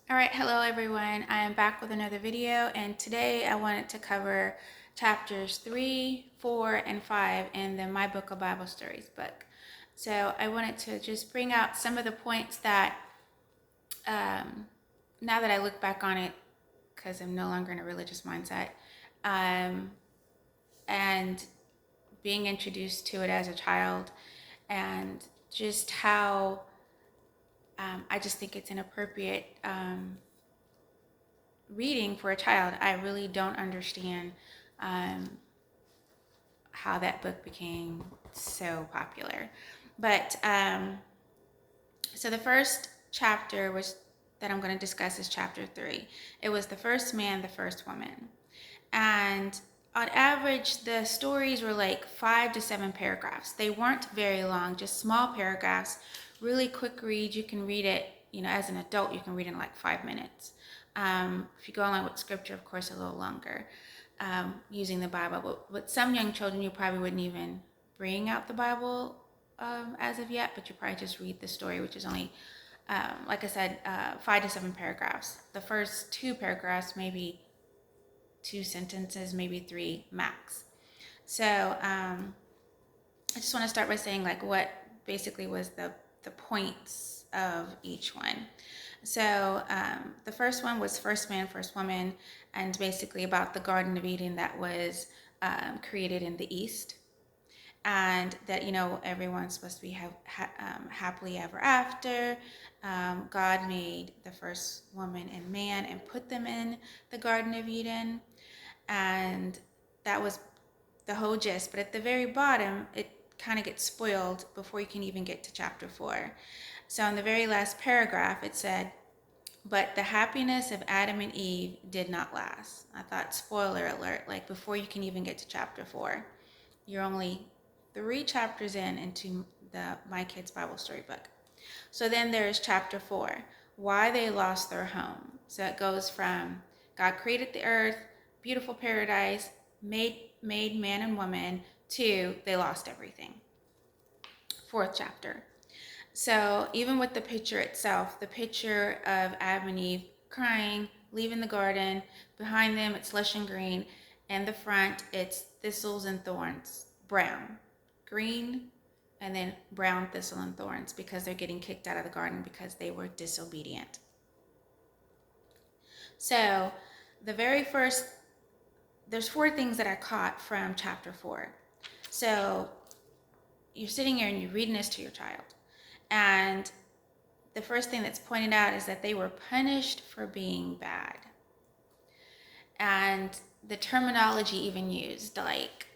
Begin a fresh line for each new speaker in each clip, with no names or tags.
All right, hello everyone. I am back with another video, and today I wanted to cover chapters 3, 4, and 5 in the My Book of Bible Stories book. So I wanted to just bring out some of the points that, now that I look back on it, because I'm no longer in a religious mindset, um, and being introduced to it as a child, and just how I just think it's inappropriate reading for a child. I really don't understand um, how that book became so popular. But so the first chapter was that I'm going to discuss is chapter 3. It was the first man, the first woman. And on average, the stories were like 5 to 7 paragraphs. They weren't very long, just small paragraphs, really quick read. You can read it, as an adult, you can read it in like 5 minutes. If you go along with scripture, of course, a little longer, using the Bible. But with some young children, you probably wouldn't even bring out the Bible as of yet, but you probably just read the story, which is only, like I said, 5 to 7 paragraphs. The first 2 paragraphs, maybe 2 sentences, maybe 3 max. So I just want to start by saying like what basically was the points of each one. So the first one was first man, first woman, and basically about the Garden of Eden that was created in the East, and that everyone's supposed to be happily ever after. God made the first woman and man and put them in the Garden of Eden, and that was the whole gist. But at the very bottom, it kind of gets spoiled before you can even get to chapter 4. So in the very last paragraph, it said, "But the happiness of Adam and Eve did not last." I thought, spoiler alert, like before you can even get to chapter 4. You're only 3 chapters into the My Kids Bible Story book. So then there's chapter 4, why they lost their home. So it goes from God created the earth, beautiful paradise, made man and woman, to they lost everything. Fourth chapter. So even with the picture itself, the picture of Adam and Eve crying, leaving the garden, behind them it's lush and green, and the front it's thistles and thorns, brown, green, and then brown thistle and thorns, because they're getting kicked out of the garden because they were disobedient. So the very first, there's 4 things that I caught from chapter 4. So you're sitting here and you're reading this to your child, and the first thing that's pointed out is that they were punished for being bad. And the terminology even used, like,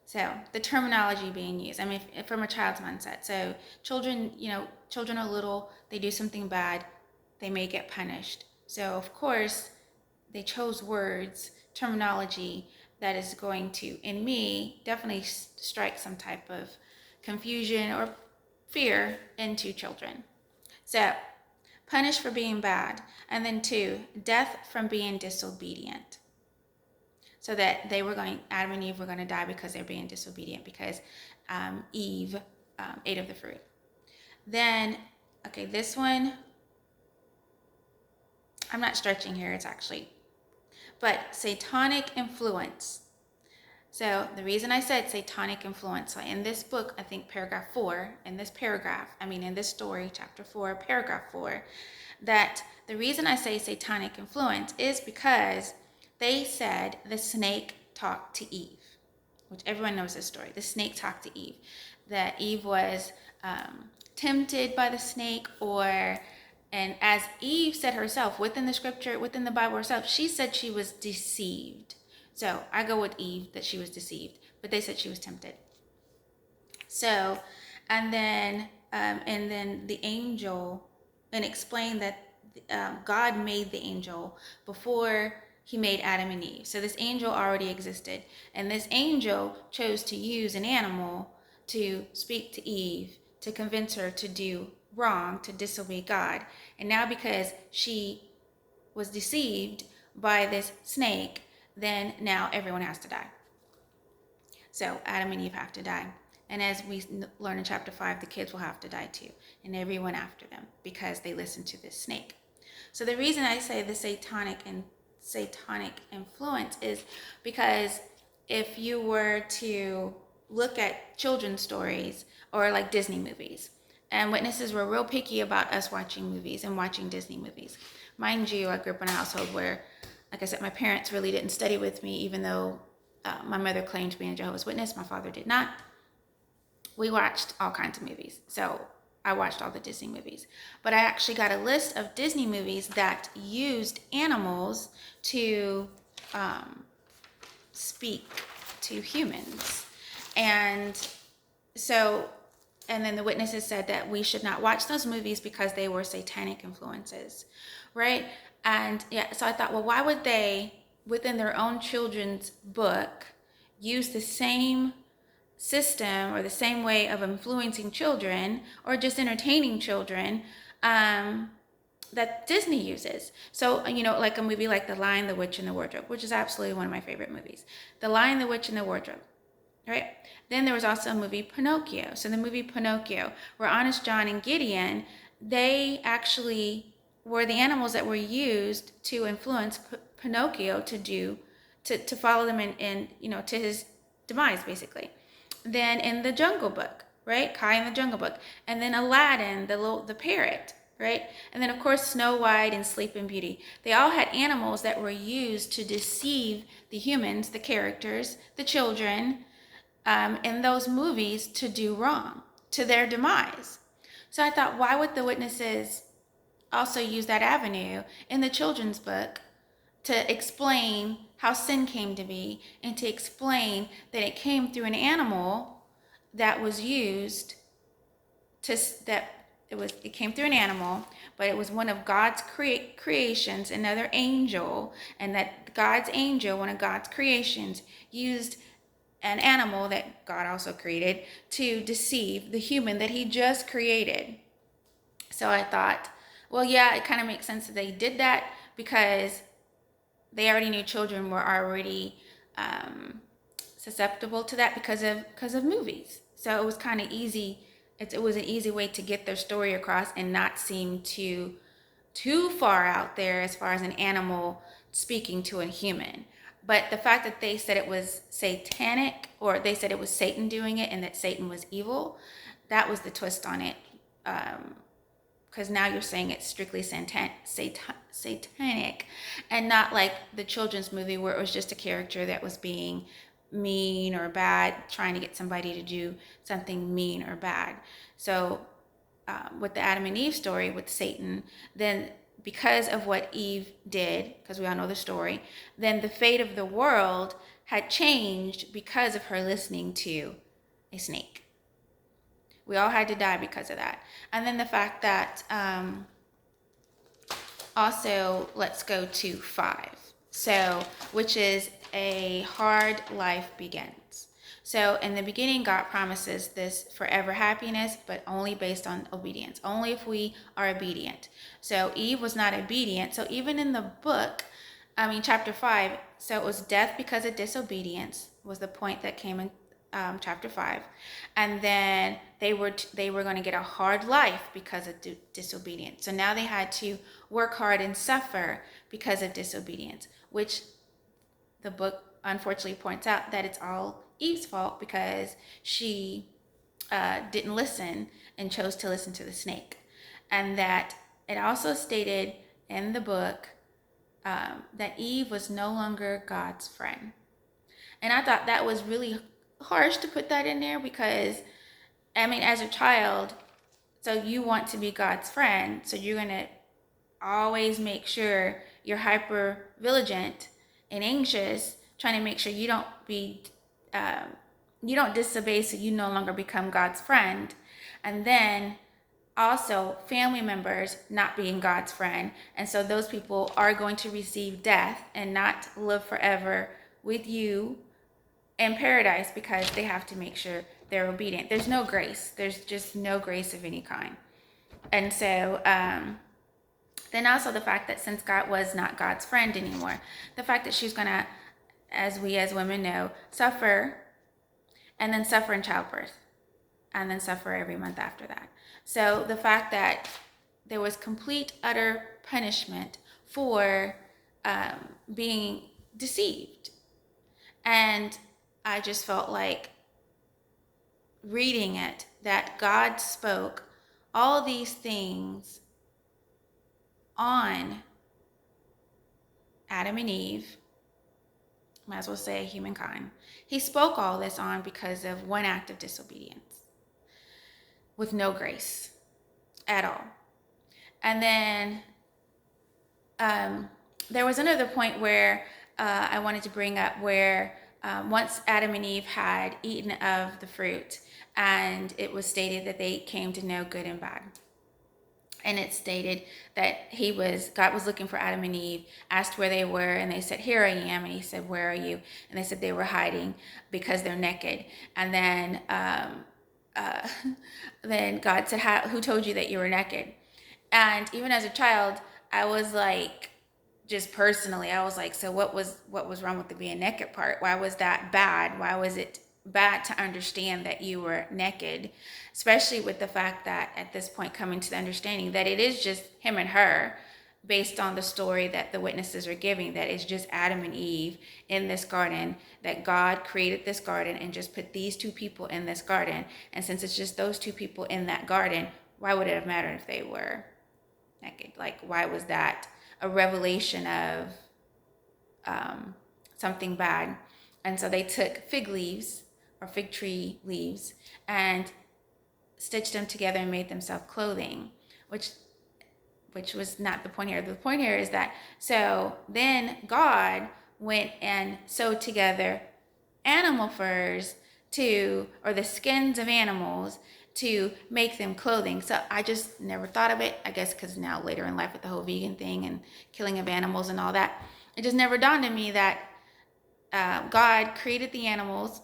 so the terminology being used, I mean, from a child's mindset. So children are little, they do something bad, they may get punished. So of course, they chose words, terminology that is going to, in me, definitely strike some type of confusion or fear into children. So, punished for being bad. And then 2, death from being disobedient. So that Adam and Eve were going to die because they're being disobedient, because Eve ate of the fruit. Then, okay, this one, I'm not stretching here, it's actually, but satanic influence. So the reason I said satanic influence, so in this book, I think paragraph 4, in this story, chapter 4, paragraph 4, that the reason I say satanic influence is because they said the snake talked to Eve, which everyone knows this story. The snake talked to Eve, that Eve was tempted by the snake, and as Eve said herself, within the scripture, within the Bible herself, she said she was deceived. So I go with Eve, that she was deceived, but they said she was tempted. So, and then the angel, and explained that God made the angel before he made Adam and Eve. So this angel already existed, and this angel chose to use an animal to speak to Eve, to convince her to do wrong, to disobey God. And now because she was deceived by this snake, then now everyone has to die. So Adam and Eve have to die. And as we learn in chapter 5, the kids will have to die too, and everyone after them, because they listened to this snake. So the reason I say the satanic influence is because if you were to look at children's stories or like Disney movies, and witnesses were real picky about us watching movies and watching Disney movies. Mind you, I grew up in a household where, like I said, my parents really didn't study with me, even though my mother claimed to be a Jehovah's Witness. My father did not. We watched all kinds of movies. So I watched all the Disney movies. But I actually got a list of Disney movies that used animals to speak to humans. And so, and then the witnesses said that we should not watch those movies because they were satanic influences, right? And yeah, so I thought, well, why would they, within their own children's book, use the same system or the same way of influencing children or just entertaining children that Disney uses? So, like a movie like The Lion, the Witch, and the Wardrobe, which is absolutely one of my favorite movies. The Lion, the Witch, and the Wardrobe, right? Then there was also a movie, Pinocchio. So the movie Pinocchio, where Honest John and Gideon, they actually were the animals that were used to influence Pinocchio to follow them in to his demise, basically. Then in the Jungle Book, right? Kai in the Jungle Book. And then Aladdin, the parrot, right? And then of course Snow White and Sleeping Beauty. They all had animals that were used to deceive the humans, the characters, the children, in those movies to do wrong, to their demise. So I thought, why would the witnesses also use that avenue in the children's book to explain how sin came to be and to explain that it came through an animal that was used it came through an animal, but it was one of God's creations, another angel, and that God's angel, one of God's creations, used an animal that God also created to deceive the human that he just created. So I thought, well, yeah, it kind of makes sense that they did that because they already knew children were already susceptible to that because of movies. So it was kind of easy. It was an easy way to get their story across and not seem too far out there as far as an animal speaking to a human. But the fact that they said it was satanic, or they said it was Satan doing it and that Satan was evil, that was the twist on it. Because now you're saying it's strictly satanic and not like the children's movie where it was just a character that was being mean or bad, trying to get somebody to do something mean or bad. So with the Adam and Eve story with Satan, then because of what Eve did, because we all know the story, then the fate of the world had changed because of her listening to a snake. We all had to die because of that. And then the fact that also, let's go to 5. So, which is a hard life begins. So in the beginning, God promises this forever happiness, but only based on obedience, only if we are obedient. So Eve was not obedient. So even in the book, chapter 5, so it was death because of disobedience was the point that came in chapter 5. And then they were going to get a hard life because of disobedience. So now they had to work hard and suffer because of disobedience, which the book unfortunately points out that it's all Eve's fault because she didn't listen and chose to listen to the snake. And that it also stated in the book that Eve was no longer God's friend. And I thought that was really harsh to put that in there because, as a child, so you want to be God's friend, so you're going to always make sure you're hyper vigilant and anxious, trying to make sure you don't disobey, so you no longer become God's friend. And then also family members not being God's friend, and so those people are going to receive death and not live forever with you in paradise because they have to make sure they're obedient. There's no grace. There's just no grace of any kind. And so then also the fact that since God was not God's friend anymore, the fact that she's going to, as we as women know, suffer and then suffer in childbirth. and then suffer every month after that. So the fact that there was complete, utter punishment for being deceived. And I just felt like reading it that God spoke all these things on Adam and Eve, might as well say humankind. He spoke all this on because of one act of disobedience with no grace at all. And then there was another point where I wanted to bring up where once Adam and Eve had eaten of the fruit, and it was stated that they came to know good and bad. And it stated that God was looking for Adam and Eve, asked where they were, and they said, "Here I am." And he said, "Where are you?" And they said they were hiding because they're naked. And then then God said, "Who told you that you were naked?" And even as a child, I was like, just personally, I was like, so what was wrong with the being naked part? Why was that bad? Why was it bad to understand that you were naked? Especially with the fact that at this point, coming to the understanding that it is just him and her, based on the story that the witnesses are giving, that it's just Adam and Eve in this garden, that God created this garden and just put these two people in this garden. And since it's just those two people in that garden, why would it have mattered if they were naked? Like, why was that a revelation of something bad? And so they took fig leaves or fig tree leaves and stitched them together and made themselves clothing, which was not the point here. The point here is that, so then God went and sewed together animal furs or the skins of animals to make them clothing. So I just never thought of it, I guess because now later in life with the whole vegan thing and killing of animals and all that, it just never dawned on me that God created the animals,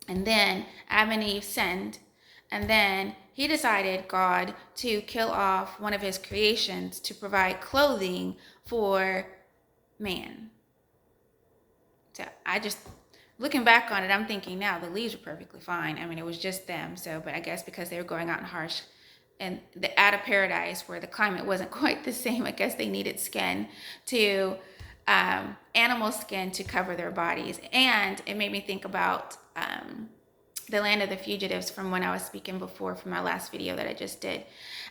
and then Adam and Eve sinned, and then he decided, God, to kill off one of his creations to provide clothing for man. So I just, looking back on it, I'm thinking now the leaves were perfectly fine. I mean, it was just them. So, but I guess because they were going out in harsh and out of paradise where the climate wasn't quite the same, I guess they needed skin to animal skin to cover their bodies. And it made me think about the land of the fugitives from when I was speaking before from my last video that I just did.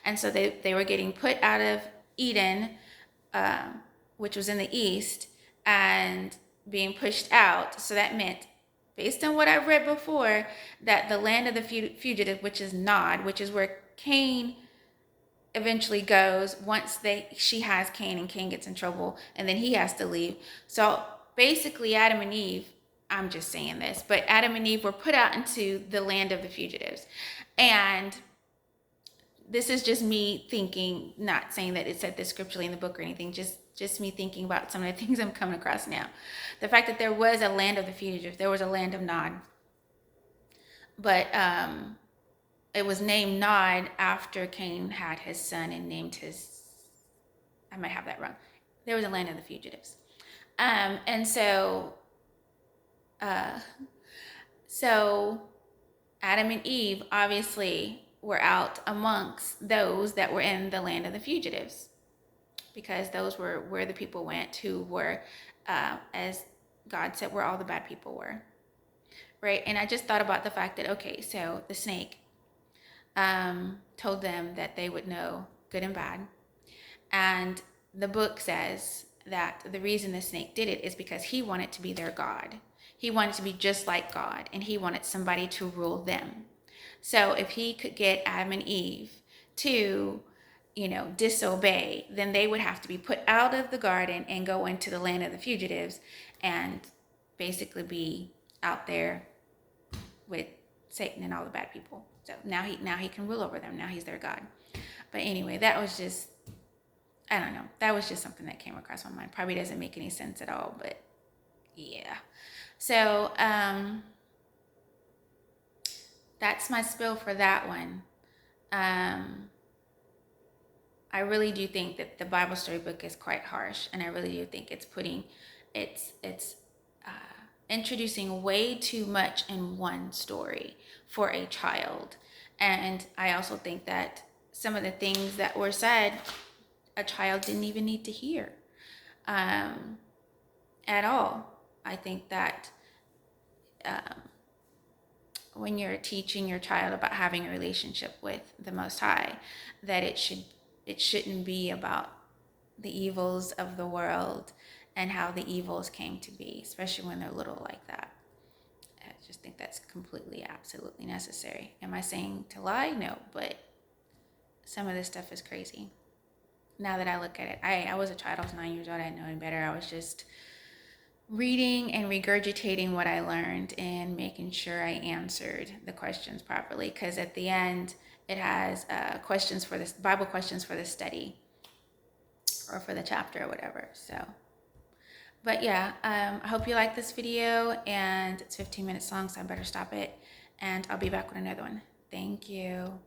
And so they were getting put out of Eden, which was in the east, and being pushed out. So that meant, based on what I've read before, that the land of the fugitive, which is Nod, which is where Cain eventually goes once she has Cain, and Cain gets in trouble, and then he has to leave. So basically Adam and Eve, I'm just saying this, but Adam and Eve were put out into the land of the fugitives. And this is just me thinking, not saying that it said this scripturally in the book or anything, just me thinking about some of the things I'm coming across now. The fact that there was a land of the fugitives, there was a land of Nod. But it was named Nod after Cain had his son and named his, I might have that wrong. There was a land of the fugitives. And so Adam and Eve obviously were out amongst those that were in the land of the fugitives, because those were where the people went who were, as God said, where all the bad people were, right? And I just thought about the fact that, okay, so the snake told them that they would know good and bad, and the book says that the reason the snake did it is because he wanted to be their God. He wanted to be just like God, and he wanted somebody to rule them. So if he could get Adam and Eve to, disobey, then they would have to be put out of the garden and go into the land of the fugitives and basically be out there with Satan and all the bad people. So now he can rule over them. Now he's their God. But anyway, that was just, I don't know. That was just something that came across my mind. Probably doesn't make any sense at all, but yeah. So that's my spill for that one. I really do think that the Bible storybook is quite harsh, and I really do think it's introducing way too much in one story for a child. And I also think that some of the things that were said, a child didn't even need to hear at all. I think that when you're teaching your child about having a relationship with the Most High, that it shouldn't be about the evils of the world and how the evils came to be, especially when they're little like that. I just think that's completely, absolutely necessary. Am I saying to lie? No, but some of this stuff is crazy. Now that I look at it, I was a child. I was 9 years old. I didn't know any better. I was just reading and regurgitating what I learned and making sure I answered the questions properly. Because at the end, it has questions for this Bible questions for the study or for the chapter or whatever. So, but yeah, I hope you like this video, and it's 15 minutes long, so I better stop it. And I'll be back with another one. Thank you.